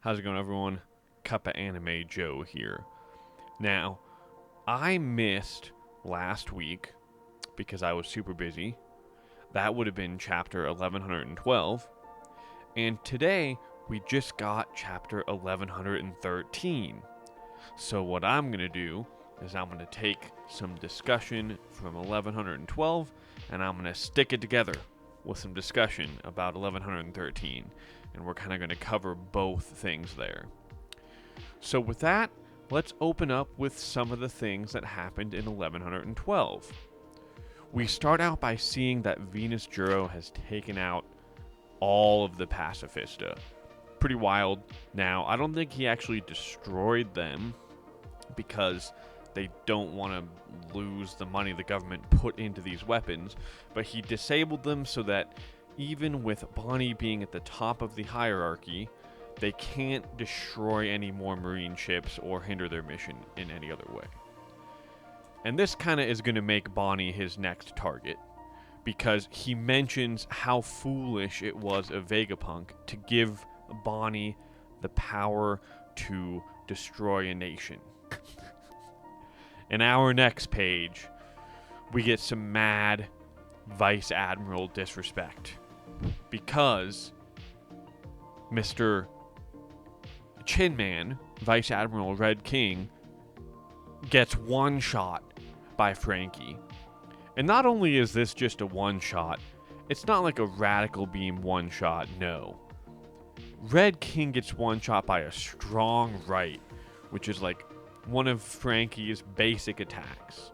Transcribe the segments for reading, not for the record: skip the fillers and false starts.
How's it going, everyone? Cup of Anime Joe here. Now, I missed last week because I was super busy. That would have been chapter 1112. And today, we just got chapter 1113. So what I'm going to do is I'm going to take some discussion from 1112 and I'm going to stick it together with some discussion about 1113. And we're kind of going to cover both things there. So with that, let's open up with some of the things that happened in 1112. We start out by seeing that Venus Juro has taken out all of the Pacifista. Pretty wild. Now, I don't think he actually destroyed them because they don't want to lose the money the government put into these weapons, but he disabled them so that even with Bonnie being at the top of the hierarchy, they can't destroy any more Marine ships or hinder their mission in any other way. And this kind of is going to make Bonnie his next target, because he mentions how foolish it was of Vegapunk to give Bonnie the power to destroy a nation. In our next page, we get some mad Vice Admiral disrespect, because Mr. Chinman, Vice Admiral Red King, gets one shot by Frankie. And not only is this just a one shot, it's not like a radical beam one shot, no. Red King gets one shot by a strong right, which is like one of Frankie's basic attacks.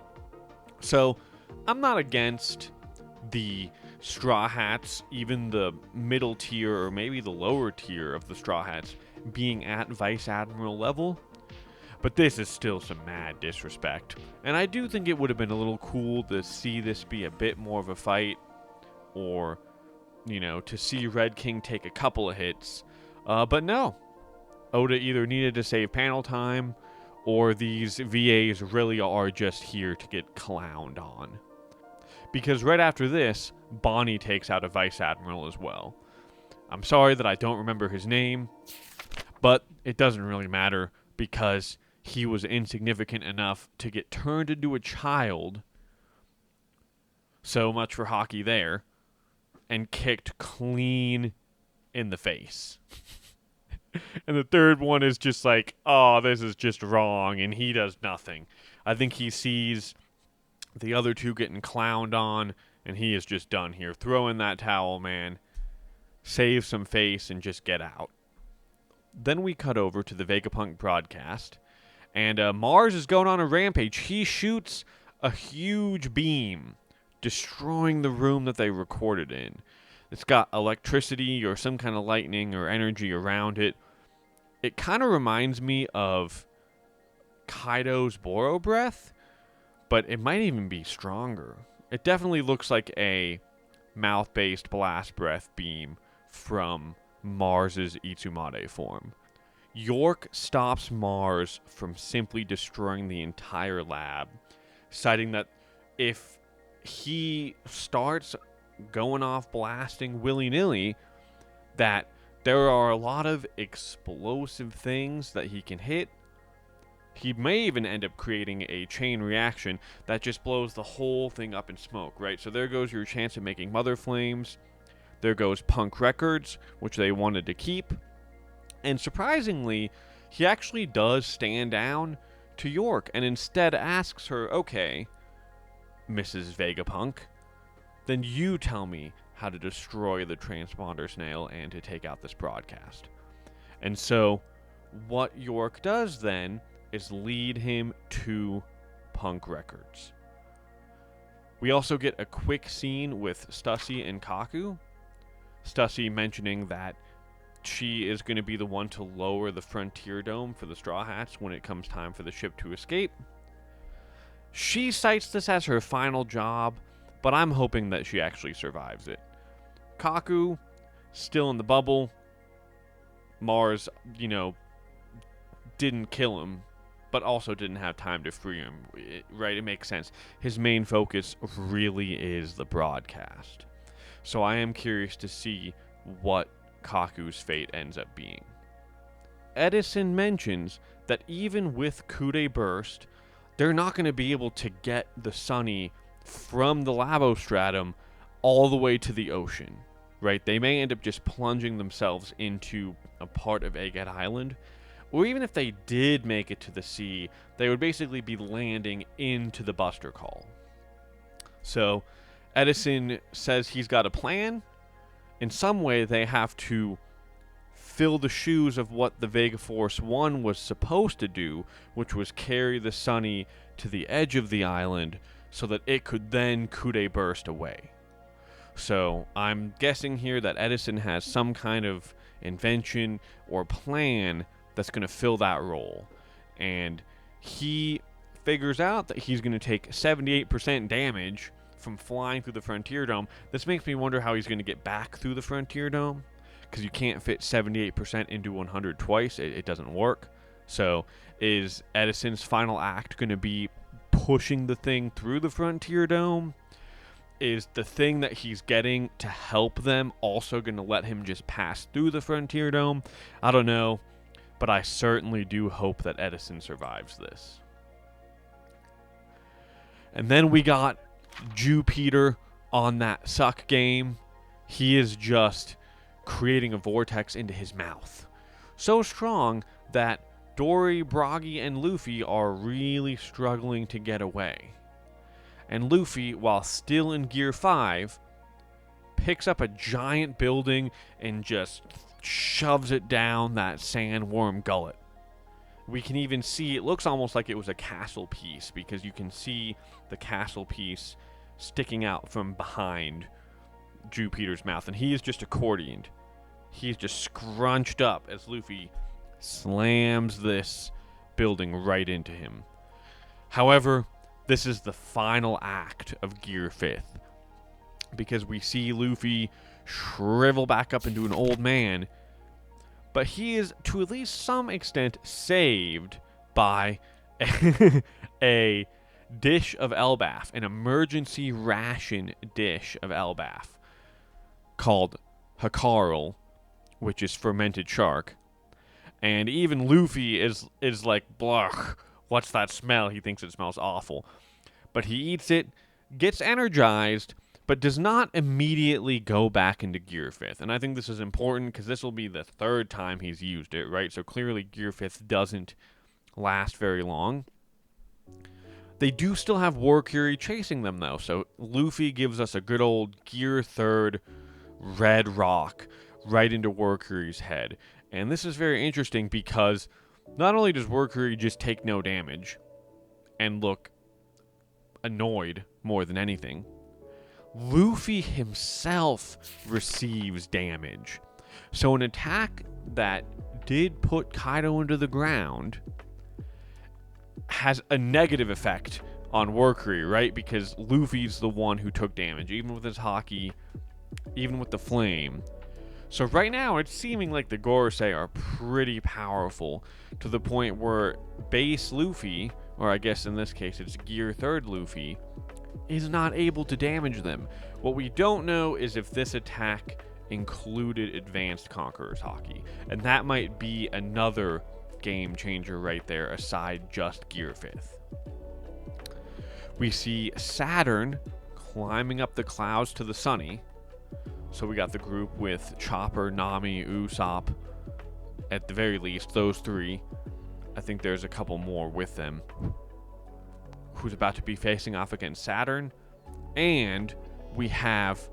So, I'm not against the Straw Hats, even the middle tier or maybe the lower tier of the Straw Hats, being at Vice Admiral level, but this is still some mad disrespect. And I do think it would have been a little cool to see this be a bit more of a fight, or, to see Red King take a couple of hits. But no. Oda either needed to save panel time, or these VAs really are just here to get clowned on. Because right after this, Bonnie takes out a Vice Admiral as well. I'm sorry that I don't remember his name, but it doesn't really matter, because he was insignificant enough to get turned into a child, so much for hockey there, and kicked clean in the face. And the third one is just like, oh, this is just wrong, and he does nothing. I think he sees the other two getting clowned on, and he is just done here. Throw in that towel, man. Save some face and just get out. Then we cut over to the Vegapunk broadcast, and Mars is going on a rampage. He shoots a huge beam, destroying the room that they recorded in. It's got electricity or some kind of lightning or energy around it. It kind of reminds me of Kaido's Boro Breath, but it might even be stronger. It definitely looks like a mouth-based blast breath beam from Mars's Itsumade form. York stops Mars from simply destroying the entire lab, citing that if he starts going off blasting willy-nilly, that there are a lot of explosive things that he can hit. He may even end up creating a chain reaction that just blows the whole thing up in smoke, right? So there goes your chance of making Mother Flames. There goes Punk Records, which they wanted to keep. And surprisingly, he actually does stand down to York and instead asks her, okay, Mrs. Vegapunk, then you tell me how to destroy the transponder snail and to take out this broadcast. And so what York does then is lead him to Punk Records. We also get a quick scene with Stussy and Kaku. Stussy mentioning that she is going to be the one to lower the Frontier Dome for the Straw Hats when it comes time for the ship to escape. She cites this as her final job, but I'm hoping that she actually survives it. Kaku, still in the bubble. Mars, didn't kill him, but also didn't have time to free him, right? It makes sense. His main focus really is the broadcast. So I am curious to see what Kaku's fate ends up being. Edison mentions that even with Coup de Burst, they're not going to be able to get the Sunny from the lavostratum all the way to the ocean, right? They may end up just plunging themselves into a part of Egghead Island, or even if they did make it to the sea, they would basically be landing into the Buster Call. So Edison says he's got a plan. In some way, they have to fill the shoes of what the Vega Force 1 was supposed to do, which was carry the Sunny to the edge of the island so that it could then coup de burst away. So I'm guessing here that Edison has some kind of invention or plan that's going to fill that role. And he figures out that he's going to take 78% damage from flying through the Frontier Dome. This makes me wonder how he's going to get back through the Frontier Dome, because you can't fit 78% into 100 twice. It doesn't work. So is Edison's final act going to be pushing the thing through the Frontier Dome? Is the thing that he's getting to help them also going to let him just pass through the Frontier Dome? I don't know, but I certainly do hope that Edison survives this. And then we got Jupiter on that suck game. He is just creating a vortex into his mouth. So strong that Dory, Broggy, and Luffy are really struggling to get away. And Luffy, while still in Gear 5, picks up a giant building and just shoves it down that sandworm gullet. We can even see, it looks almost like it was a castle piece, because you can see the castle piece sticking out from behind Jupiter's mouth, and he is just accordioned. He's just scrunched up as Luffy slams this building right into him. However, this is the final act of Gear 5th, because we see Luffy shrivel back up into an old man, but he is, to at least some extent, saved by a dish of Elbaf, an emergency ration dish of Elbaf called Hakarl, which is fermented shark. And even Luffy is like, blah, what's that smell? He thinks it smells awful. But he eats it, gets energized, but does not immediately go back into Gear 5th. And I think this is important because this will be the third time he's used it, right? So clearly Gear 5th doesn't last very long. They do still have Warcury chasing them, though. So Luffy gives us a good old Gear 3rd red rock right into Warcury's head. And this is very interesting because not only does Warcury just take no damage and look annoyed more than anything, Luffy himself receives damage. So an attack that did put Kaido into the ground has a negative effect on Warcury, right? Because Luffy's the one who took damage, even with his haki, even with the flame. So right now, it's seeming like the Gorosei are pretty powerful, to the point where base Luffy, or I guess in this case it's Gear 3rd Luffy, is not able to damage them. What we don't know is if this attack included Advanced Conqueror's haki, and that might be another game changer right there, aside just Gear 5th. We see Saturn climbing up the clouds to the Sunny. So we got the group with Chopper, Nami, Usopp, at the very least, those three. I think there's a couple more with them, who's about to be facing off against Saturn. And we have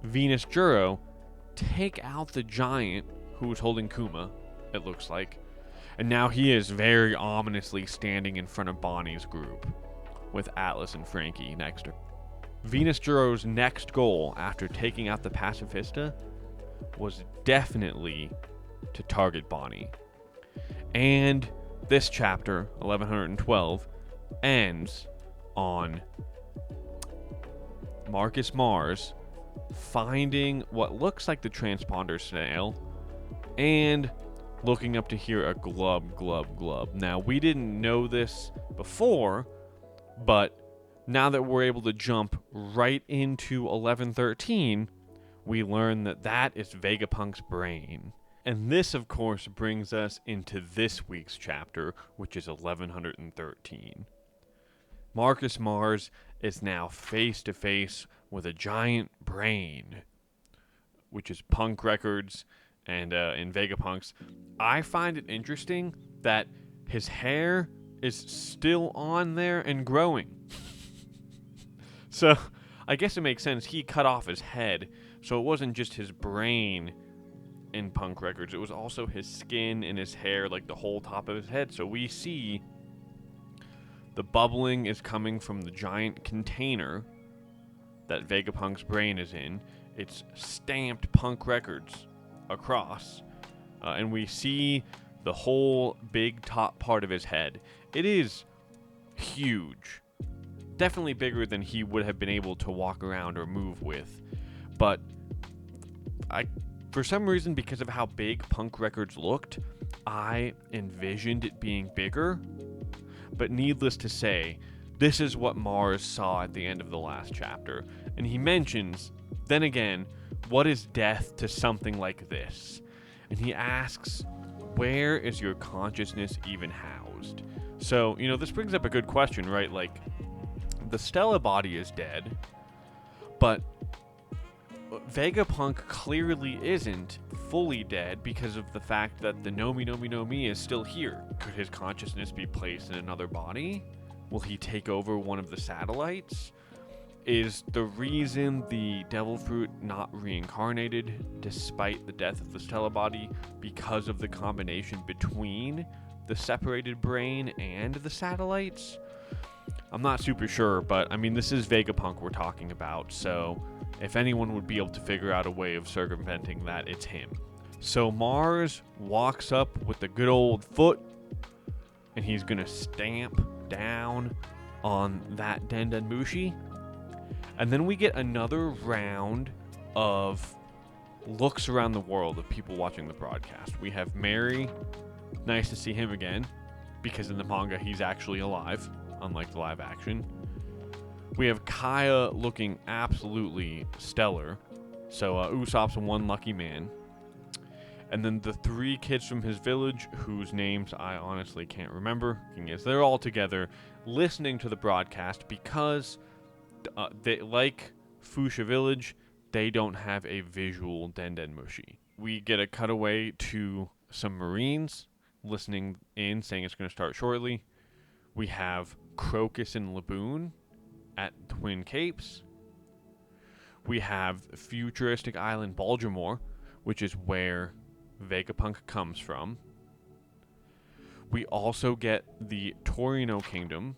Venus Juro take out the giant who was holding Kuma, it looks like. And now he is very ominously standing in front of Bonnie's group, with Atlas and Frankie next to her. Venus Juro's next goal after taking out the Pacifista was definitely to target Bonnie. And this chapter, 1112, ends on Marcus Mars finding what looks like the transponder snail and looking up to hear a glub, glub, glub. Now, we didn't know this before, but now that we're able to jump right into 1113, we learn that that is Vegapunk's brain. And this, of course, brings us into this week's chapter, which is 1113. Marcus Mars is now face to face with a giant brain, which is Punk Records and in Vegapunk's. I find it interesting that his hair is still on there and growing. So I guess it makes sense. He cut off his head, so it wasn't just his brain in Punk Records. It was also his skin and his hair, like the whole top of his head. So we see the bubbling is coming from the giant container that Vegapunk's brain is in. It's stamped Punk Records across. And we see the whole big top part of his head. It is huge. Definitely bigger than he would have been able to walk around or move with. But for some reason, because of how big Punk Records looked, I envisioned it being bigger. But needless to say, this is what Mars saw at the end of the last chapter. And he mentions, then again, what is death to something like this? And he asks, where is your consciousness even housed? So, this brings up a good question, right? Like, the Stella body is dead, but Vegapunk clearly isn't fully dead because of the fact that the Nomi Nomi Nomi is still here. Could his consciousness be placed in another body? Will he take over one of the satellites? Is the reason the Devil Fruit not reincarnated despite the death of the Stella body because of the combination between the separated brain and the satellites? I'm not super sure, but this is Vegapunk we're talking about, so if anyone would be able to figure out a way of circumventing that, it's him. So Mars walks up with the good old foot, and he's gonna stamp down on that Dendenmushi. And then we get another round of looks around the world of people watching the broadcast. We have Mary. Nice to see him again, because in the manga he's actually alive, unlike the live action. We have Kaya looking absolutely stellar. So Usopp's one lucky man. And then the 3 kids from his village, whose names I honestly can't remember. Thing is, they're all together listening to the broadcast because, they, like Fuchsia Village, they don't have a visual Dendenmushi. We get a cutaway to some Marines listening in, saying it's going to start shortly. We have Crocus and Laboon at Twin Capes. We have futuristic island Baltimore, which is where Vegapunk comes from. We also get the Torino Kingdom,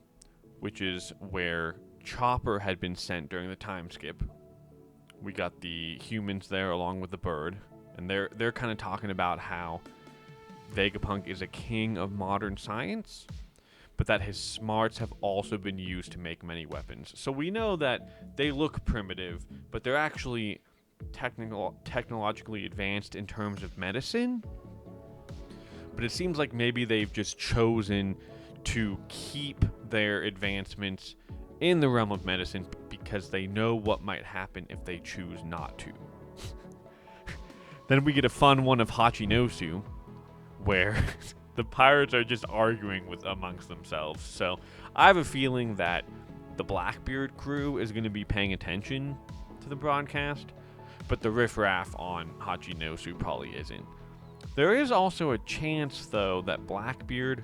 which is where Chopper had been sent during the time skip. We got the humans there along with the bird, and they're kind of talking about how Vegapunk is a king of modern science, but that his smarts have also been used to make many weapons. So we know that they look primitive, but they're actually technologically advanced in terms of medicine. But it seems like maybe they've just chosen to keep their advancements in the realm of medicine because they know what might happen if they choose not to. Then we get a fun one of Hachinosu, where the pirates are just arguing amongst themselves. So I have a feeling that the Blackbeard crew is going to be paying attention to the broadcast, but the riffraff on Hachinosu probably isn't. There is also a chance, though, that Blackbeard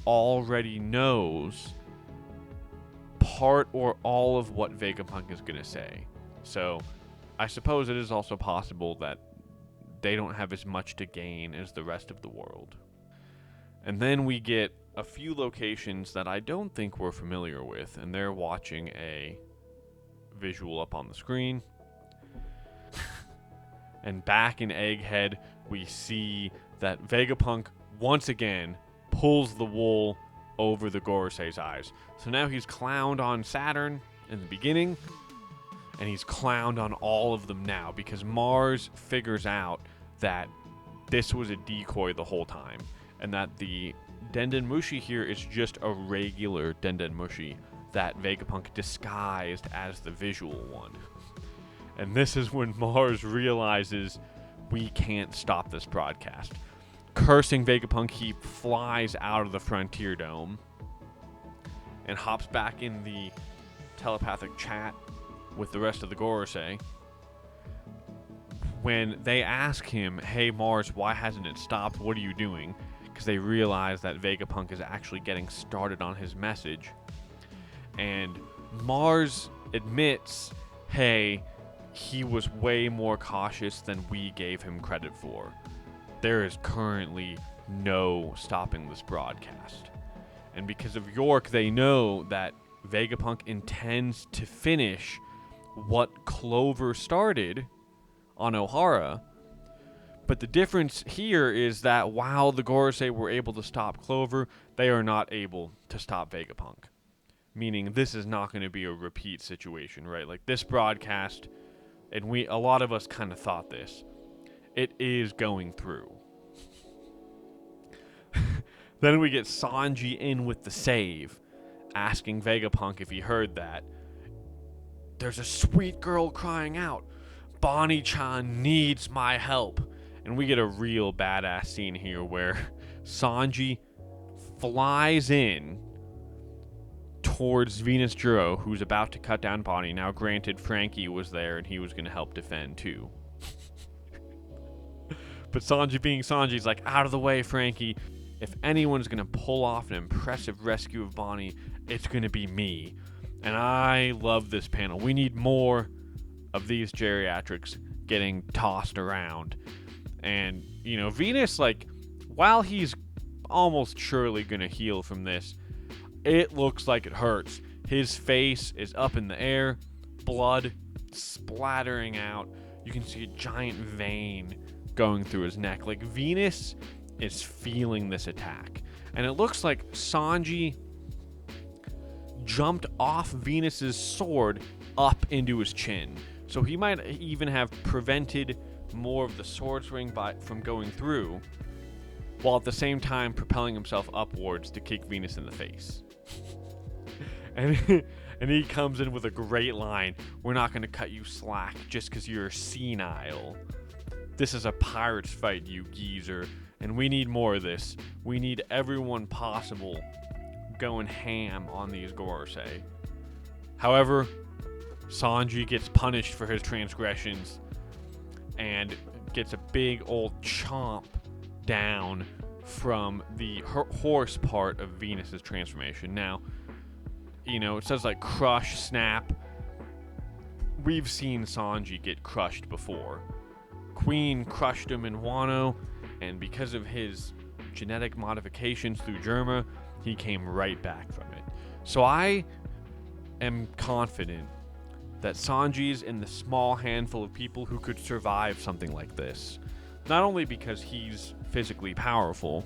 already knows part or all of what Vegapunk is going to say. So I suppose it is also possible that they don't have as much to gain as the rest of the world. And then we get a few locations that I don't think we're familiar with, and they're watching a visual up on the screen. And back in Egghead, we see that Vegapunk once again pulls the wool over the Gorosei's eyes. So now he's clowned on Saturn in the beginning, and he's clowned on all of them now because Mars figures out that this was a decoy the whole time, and that the Dendenmushi here is just a regular Dendenmushi that Vegapunk disguised as the visual one. And this is when Mars realizes we can't stop this broadcast. Cursing Vegapunk, he flies out of the Frontier Dome and hops back in the telepathic chat with the rest of the Gorosei. When they ask him, hey Mars, why hasn't it stopped? What are you doing? Because they realize that Vegapunk is actually getting started on his message. And Mars admits, hey, he was way more cautious than we gave him credit for. There is currently no stopping this broadcast. And because of York, they know that Vegapunk intends to finish what Clover started on Ohara. But the difference here is that while the Gorosei were able to stop Clover, they are not able to stop Vegapunk. Meaning this is not going to be a repeat situation, right? Like this broadcast, and a lot of us kind of thought this, it is going through. Then we get Sanji in with the save, asking Vegapunk if he heard that. There's a sweet girl crying out, Bonnie-chan needs my help. And we get a real badass scene here where Sanji flies in towards Venus Juro, who's about to cut down Bonnie. Now, granted, Frankie was there and he was going to help defend too. But Sanji being Sanji's like, out of the way, Frankie. If anyone's going to pull off an impressive rescue of Bonnie, it's going to be me. And I love this panel. We need more of these geriatrics getting tossed around. And, you know, Venus, like, while he's almost surely going to heal from this, it looks like it hurts. His face is up in the air, blood splattering out. You can see a giant vein going through his neck. Like, Venus is feeling this attack. And it looks like Sanji jumped off Venus's sword up into his chin. So he might even have prevented more of the sword swing from going through, while at the same time propelling himself upwards to kick Venus in the face. and he comes in with a great line, we're not going to cut you slack just because you're senile. This is a pirate's fight, you geezer, and we need more of this. We need everyone possible going ham on these Gorosei. However, Sanji gets punished for his transgressions and gets a big old chomp down from the horse part of Venus's transformation. Now, you know, it says like crush, snap. We've seen Sanji get crushed before. Queen crushed him in Wano, and because of his genetic modifications through Germa, he came right back from it. So I am confident that Sanji's in the small handful of people who could survive something like this. Not only because he's physically powerful,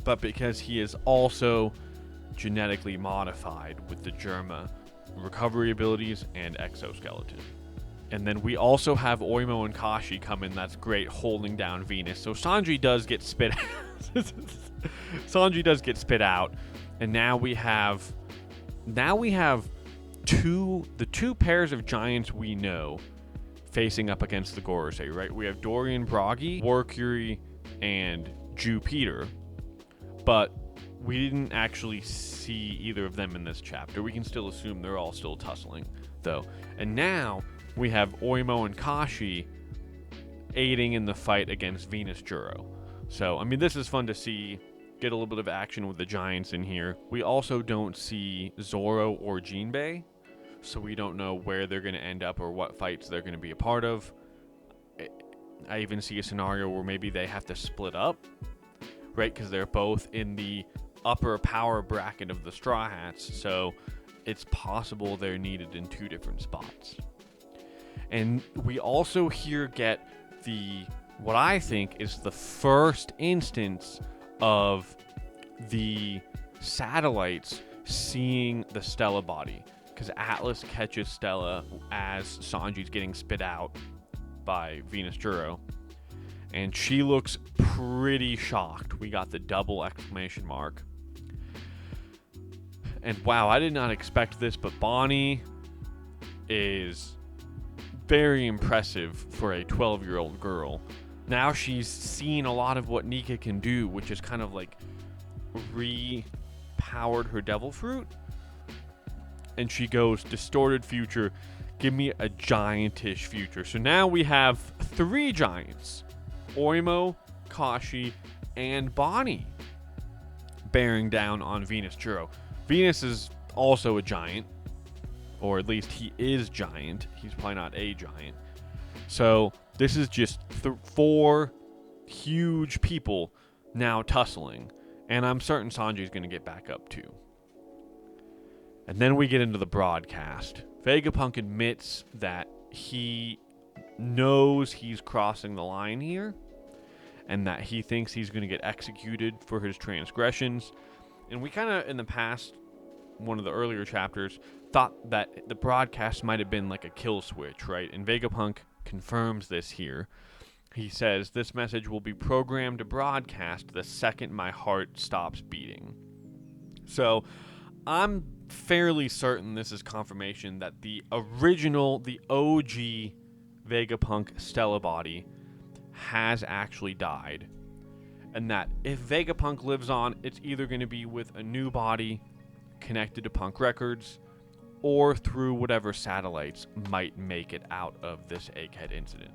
but because he is also genetically modified with the Germa recovery abilities and exoskeleton. And then we also have Oimo and Kashi come in. That's great, holding down Venus. So Sanji does get spit out. Sanji does get spit out. And now we have the two pairs of giants we know facing up against the Gorosei, right? We have Dorian Bragi, Warcury, and Jupiter. But we didn't actually see either of them in this chapter. We can still assume they're all still tussling, though. And now we have Oimo and Kashi aiding in the fight against Venus Juro. So, I mean, this is fun to see. Get a little bit of action with the giants in here. We also don't see Zoro or Jinbei, so we don't know where they're going to end up or what fights they're going to be a part of. I even see a scenario where maybe they have to split up, right? Because they're both in the upper power bracket of the Straw Hats, so it's possible they're needed in two different spots. And we also here get what I think is the first instance of the satellites seeing the Stella body, because Atlas catches Stella as Sanji's getting spit out by Venus Juro, and she looks pretty shocked. We got the double exclamation mark. And wow, I did not expect this, but Bonnie is very impressive for a 12-year-old girl. Now she's seen a lot of what Nika can do, which is kind of like re-powered her devil fruit. And she goes, distorted future, give me a giantish future. So now we have 3 giants, Oimo, Kashi, and Bonnie, bearing down on Venus Juro. Venus is also a giant, or at least he is giant. He's probably not a giant. So this is just 4 huge people now tussling, and I'm certain Sanji's going to get back up too. And then we get into the broadcast. Vegapunk admits that he knows he's crossing the line here, and that he thinks he's going to get executed for his transgressions. And we kind of, in the past, one of the earlier chapters, thought that the broadcast might have been like a kill switch, right? And Vegapunk confirms this here. He says, this message will be programmed to broadcast the second my heart stops beating. So I'm fairly certain this is confirmation that the original, the OG Vegapunk Stella body has actually died. And that if Vegapunk lives on, it's either going to be with a new body connected to Punk Records, or through whatever satellites might make it out of this Egghead incident.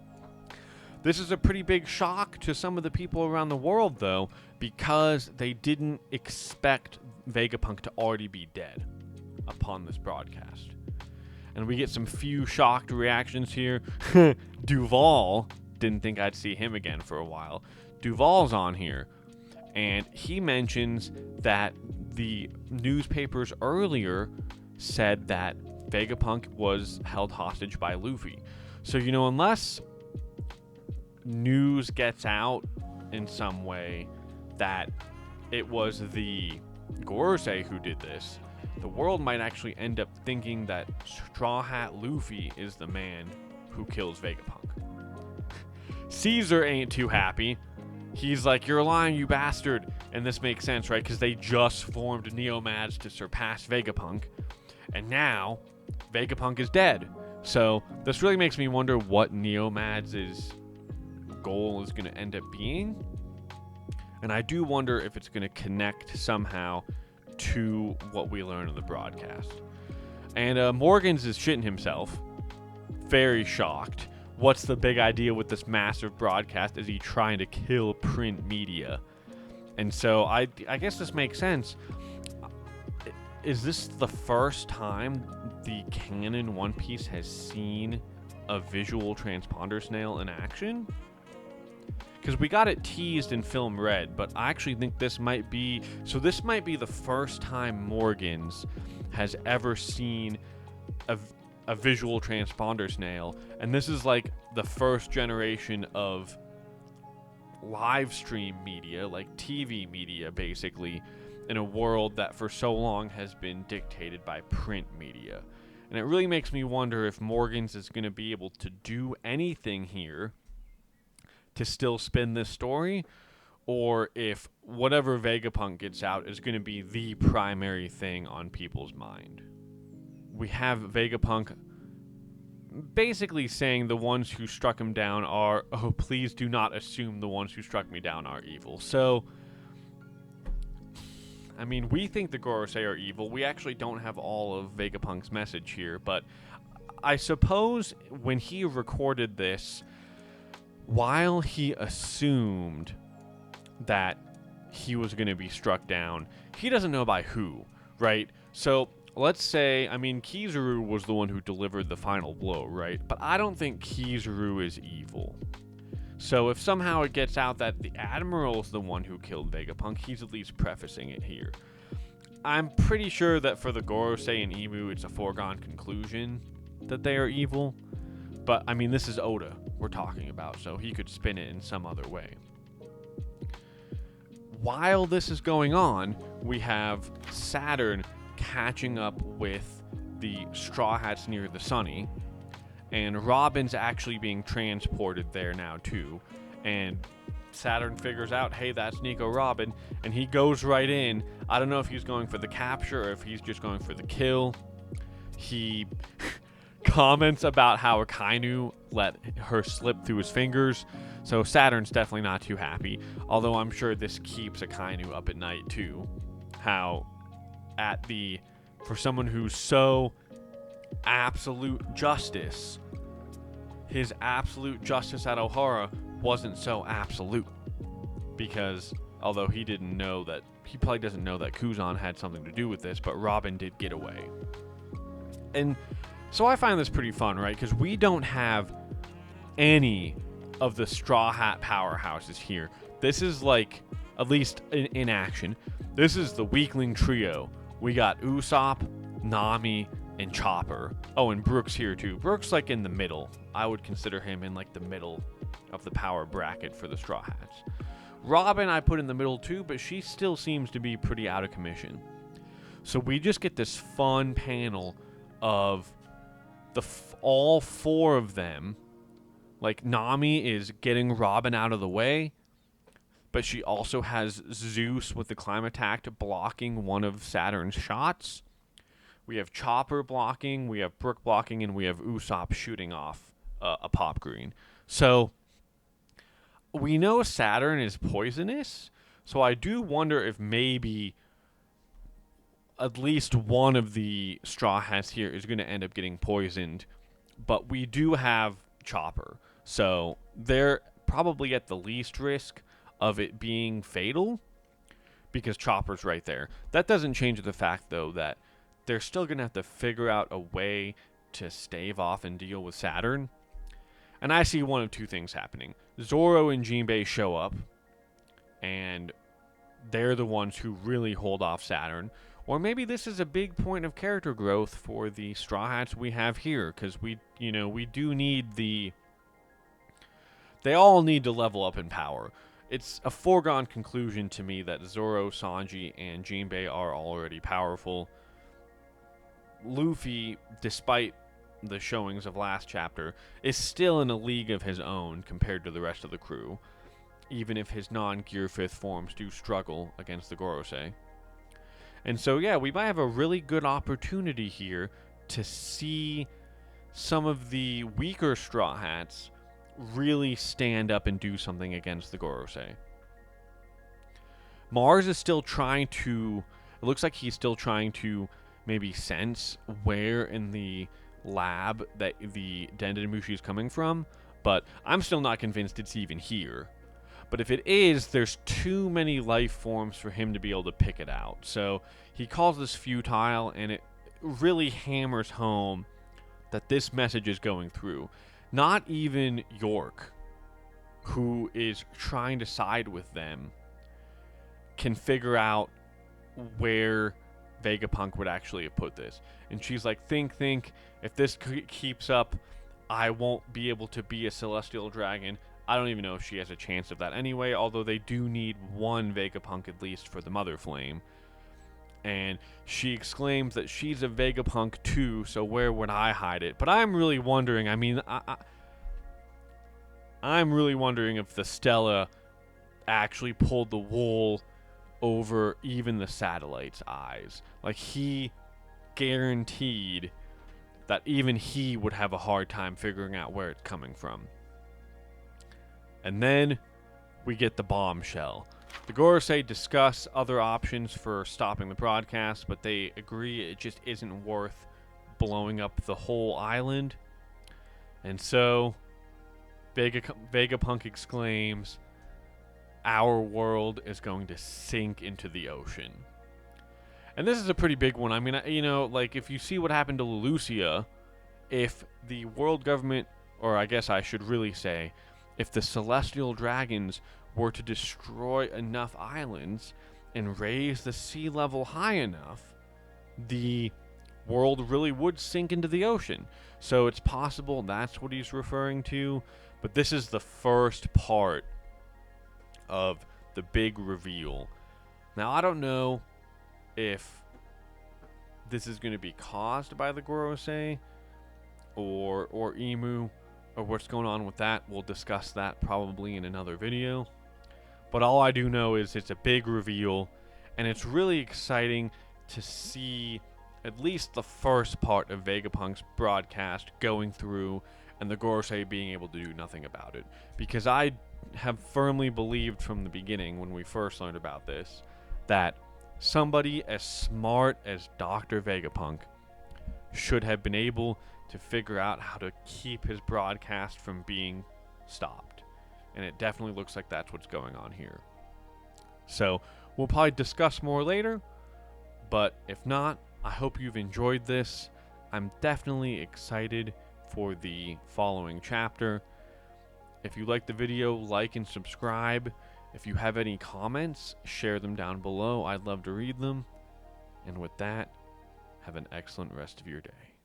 This is a pretty big shock to some of the people around the world, though, because they didn't expect Vegapunk to already be dead upon this broadcast. And we get some few shocked reactions here. Duval, didn't think I'd see him again for a while. Duval's on here, and he mentions that the newspapers earlier said that Vegapunk was held hostage by Luffy. So, unless news gets out in some way that it was the Gorosei who did this, the world might actually end up thinking that Straw Hat Luffy is the man who kills Vegapunk. Caesar ain't too happy. He's like, you're lying, you bastard. And this makes sense, right? Because they just formed Neomads to surpass Vegapunk. And now, Vegapunk is dead. So, this really makes me wonder what Neomads' goal is going to end up being. And I do wonder if it's going to connect somehow to what we learn in the broadcast. And Morgans is shitting himself. Very shocked. What's the big idea with this massive broadcast? Is he trying to kill print media? And so I guess this makes sense. Is this the first time the canon One Piece has seen a visual transponder snail in action? Because we got it teased in Film Red, but I actually think this might be... So this might be the first time Morgans has ever seen a visual transponder snail, and this is like the first generation of live stream media, like TV media basically, in a world that for so long has been dictated by print media. And it really makes me wonder if Morgans is going to be able to do anything here to still spin this story, or if whatever Vegapunk gets out is going to be the primary thing on people's mind. We have Vegapunk basically saying the ones who struck him down are, oh, please do not assume the ones who struck me down are evil. So, I mean, we think the Gorosei are evil. We actually don't have all of Vegapunk's message here, but I suppose when he recorded this, while he assumed that he was going to be struck down, he doesn't know by who, right? So let's say, I mean, Kizaru was the one who delivered the final blow, right? But I don't think Kizaru is evil. So if somehow it gets out that the Admiral is the one who killed Vegapunk, he's at least prefacing it here. I'm pretty sure that for the Gorosei and Imu, it's a foregone conclusion that they are evil. But, I mean, this is Oda we're talking about, so he could spin it in some other way. While this is going on, we have Saturn catching up with the Straw Hats near the Sunny, and Robin's actually being transported there now too, and Saturn figures out, hey, that's Nico Robin, and he goes right in. I don't know if he's going for the capture or if he's just going for the kill. He comments about how Akainu let her slip through his fingers. So Saturn's definitely not too happy. Although I'm sure this keeps Akainu up at night too. How for someone who's so absolute justice, his absolute justice at Ohara wasn't so absolute. Because although he probably doesn't know that Kuzan had something to do with this, but Robin did get away. And so I find this pretty fun, right? Because we don't have any of the Straw Hat powerhouses here. This is like, at least in action, this is the weakling trio. We got Usopp, Nami, and Chopper. Oh, and Brooks here too. Brooks like in the middle. I would consider him in like the middle of the power bracket for the Straw Hats. Robin I put in the middle too, but she still seems to be pretty out of commission. So we just get this fun panel of all four of them. Like Nami is getting Robin out of the way, but she also has Zeus with the Climatact blocking one of Saturn's shots. We have Chopper blocking, we have Brook blocking, and we have Usopp shooting off a Pop Green. So we know Saturn is poisonous, so I do wonder if maybe at least one of the Straw Hats here is going to end up getting poisoned. But we do have Chopper, so they're probably at the least risk of it being fatal because Chopper's right there. That doesn't change the fact, though, that they're still going to have to figure out a way to stave off and deal with Saturn. And I see one of two things happening. Zoro and Jinbei show up, and they're the ones who really hold off Saturn. Or maybe this is a big point of character growth for the Straw Hats we have here, because we do need they all need to level up in power. It's a foregone conclusion to me that Zoro, Sanji, and Jinbei are already powerful. Luffy, despite the showings of last chapter, is still in a league of his own compared to the rest of the crew, even if his non-Gear 5th forms do struggle against the Gorosei. And so, yeah, we might have a really good opportunity here to see some of the weaker Straw Hats really stand up and do something against the Gorosei. Mars is still trying to... It looks like he's still trying to maybe sense where in the lab that the Dendemushi is coming from, but I'm still not convinced it's even here. But if it is, there's too many life forms for him to be able to pick it out. So he calls this futile, and it really hammers home that this message is going through. Not even York, who is trying to side with them, can figure out where Vegapunk would actually have put this. And she's like, think, if this keeps up, I won't be able to be a Celestial Dragon. I don't even know if she has a chance of that anyway, although they do need one Vegapunk at least for the Mother Flame. And she exclaims that she's a Vegapunk too, so where would I hide it? But I'm really wondering, I'm really wondering if the Stella actually pulled the wool over even the satellite's eyes. Like, he guaranteed that even he would have a hard time figuring out where it's coming from. And then we get the bombshell. The Gorosei discuss other options for stopping the broadcast, but they agree it just isn't worth blowing up the whole island. And so Vegapunk exclaims, "Our world is going to sink into the ocean." And this is a pretty big one. I mean, like, if you see what happened to Lucia, if the world government, or I guess I should really say, if the Celestial Dragons were to destroy enough islands and raise the sea level high enough, the world really would sink into the ocean. So it's possible that's what he's referring to, but this is the first part of the big reveal. Now, I don't know if this is going to be caused by the Gorosei or Emu, or what's going on with that. We'll discuss that probably in another video. But all I do know is it's a big reveal, and it's really exciting to see at least the first part of Vegapunk's broadcast going through and the Gorosei being able to do nothing about it. Because I have firmly believed from the beginning, when we first learned about this, that somebody as smart as Dr. Vegapunk should have been able to figure out how to keep his broadcast from being stopped. And it definitely looks like that's what's going on here. So, we'll probably discuss more later, but if not, I hope you've enjoyed this. I'm definitely excited for the following chapter. If you like the video, like and subscribe. If you have any comments, share them down below. I'd love to read them. And with that, have an excellent rest of your day.